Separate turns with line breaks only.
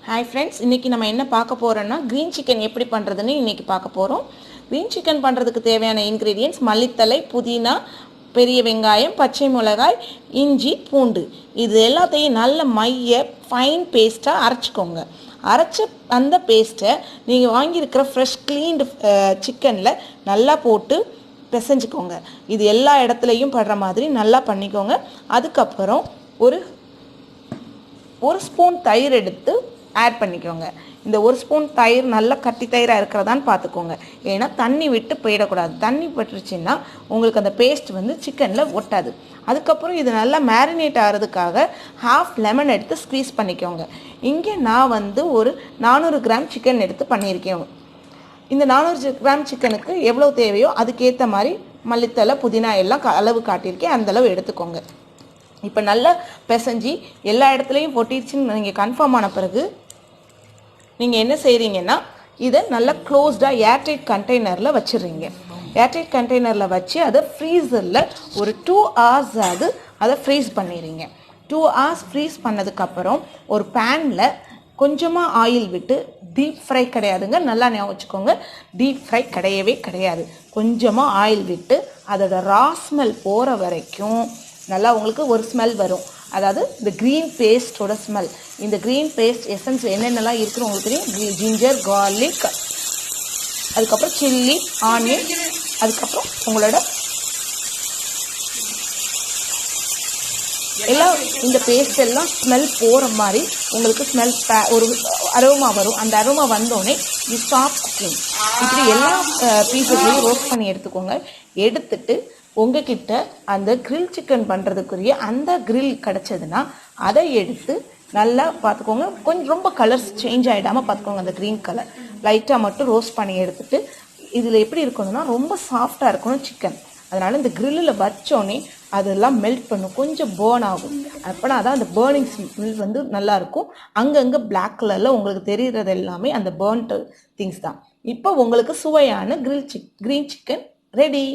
Hi friends, இன்னைக்கு நம்ம என்ன பார்க்க போறோம்னா green chicken எப்படி பண்றதுன்னு இன்னைக்கு பார்க்க போறோம். green chicken பண்றதுக்கு தேவையான ingredients மல்லித்தழை, புதினா, பெரிய வெங்காயம், பச்சை மிளகாய், இஞ்சி, பூண்டு. இது எல்லாத்தையும் நல்ல மைய ஃபைன் பேஸ்டா அரைச்சுக்கோங்க. அரைச்ச அந்த பேஸ்ட்டை நீங்கள் வாங்கியிருக்கிற ஃப்ரெஷ் க்ளீன்டு சிக்கனில் நல்லா போட்டு பிசைஞ்சுக்கோங்க. இது எல்லா இடத்துலையும் படுற மாதிரி நல்லா பண்ணிக்கோங்க. அதுக்கப்புறம் ஒரு ஸ்பூன் தயிர் எடுத்து ஆட் பண்ணிக்கோங்க. இந்த ஒரு ஸ்பூன் தயிர் நல்லா கட்டி தயிராக இருக்கிறதான்னு பார்த்துக்கோங்க. ஏன்னா தண்ணி விட்டு போயிடக்கூடாது. தண்ணி பட்டுருச்சுன்னா உங்களுக்கு அந்த பேஸ்ட் சிக்கனில் ஒட்டாது. அதுக்கப்புறம் இது நல்லா மேரினேட் ஆகிறதுக்காக ஹாஃப் லெமன் எடுத்து ஸ்க்வீஸ் பண்ணிக்கோங்க. இங்கே நான் ஒரு 400 கிராம் சிக்கன் எடுத்து பண்ணியிருக்கேன். இந்த 400 கிராம் சிக்கனுக்கு எவ்வளோ தேவையோ அதுக்கேற்ற மாதிரி மல்லித்தழை, புதினா எல்லாம் அளவு காட்டியிருக்கேன். அந்தளவு எடுத்துக்கோங்க. இப்போ நல்லா பிசைஞ்சி எல்லா இடத்துலையும் பொட்டிடுச்சுன்னு நீங்கள் கன்ஃபார்ம் ஆன பிறகு நீங்கள் என்ன செய்கிறீங்கன்னா இதை நல்லா க்ளோஸ்டாக ஏர்டைட் கண்டெய்னரில் வச்சிடுறீங்க. ஏர்டைட் கண்டெய்னரில் வச்சு அதை ஃப்ரீசரில் ஒரு 2 hours அதை ஃப்ரீஸ் பண்ணிடுறீங்க. 2 hours ஃப்ரீஸ் பண்ணதுக்கப்புறம் ஒரு பேனில் கொஞ்சமாக ஆயில் விட்டு, டீப் ஃப்ரை கிடையாதுங்க, நல்லா ஞாபகம் வச்சுக்கோங்க, டீப் ஃப்ரை கிடையவே கிடையாது. கொஞ்சமாக ஆயில் விட்டு அதோட ரா ஸ்மெல் போகிற வரைக்கும் நல்லா உங்களுக்கு ஒரு ஸ்மெல் வரும். அதாவது இந்த க்ரீன் பேஸ்டோட ஸ்மெல். இந்த க்ரீன் பேஸ்ட் எசன்ஸ் என்னென்னலாம் இருக்குன்னு உங்களுக்கு தெரியும். ஜிஞ்சர், கார்லிக், அதுக்கப்புறம் சில்லி, ஆனியன், அதுக்கப்புறம் உங்களோட எல்லாம் இந்த பேஸ்ட் எல்லாம் ஸ்மெல் போகிற மாதிரி உங்களுக்கு ஸ்மெல் ஒரு அரோமா வரும். அந்த அரோமா வந்தோடனே யூ ஸ்டாப் குக்கிங். இப்படி எல்லா பீசஸையும் ரோஸ்ட் பண்ணி எடுத்துக்கோங்க. எடுத்துட்டு உங்ககிட்ட அந்த கிரில் சிக்கன் பண்ணுறதுக்குரிய அந்த கிரில் கிடச்சதுன்னா அதை எடுத்து நல்லா பார்த்துக்கோங்க. கொஞ்சம் ரொம்ப கலர்ஸ் சேஞ்ச் ஆகிடாமல் பார்த்துக்கோங்க. அந்த க்ரீன் கலர் லைட்டாக மட்டும் ரோஸ்ட் பண்ணி எடுத்துட்டு இதில் எப்படி இருக்கணும்னா ரொம்ப சாஃப்டாக இருக்கணும் சிக்கன். அதனால் இந்த கிரில்லில் வச்சோடனே அதெல்லாம் மெல்ட் பண்ணும், கொஞ்சம் பேர்ன் ஆகும். அப்போனா தான் அந்த பேர்னிங் ஸ்மெல் நல்லாயிருக்கும். அங்கங்கே பிளாக் கலரில் உங்களுக்கு தெரிகிறது எல்லாமே அந்த பேர்ன்ட் திங்ஸ் தான். இப்போ உங்களுக்கு சுவையான கிரீன் சிக்கன் ரெடி.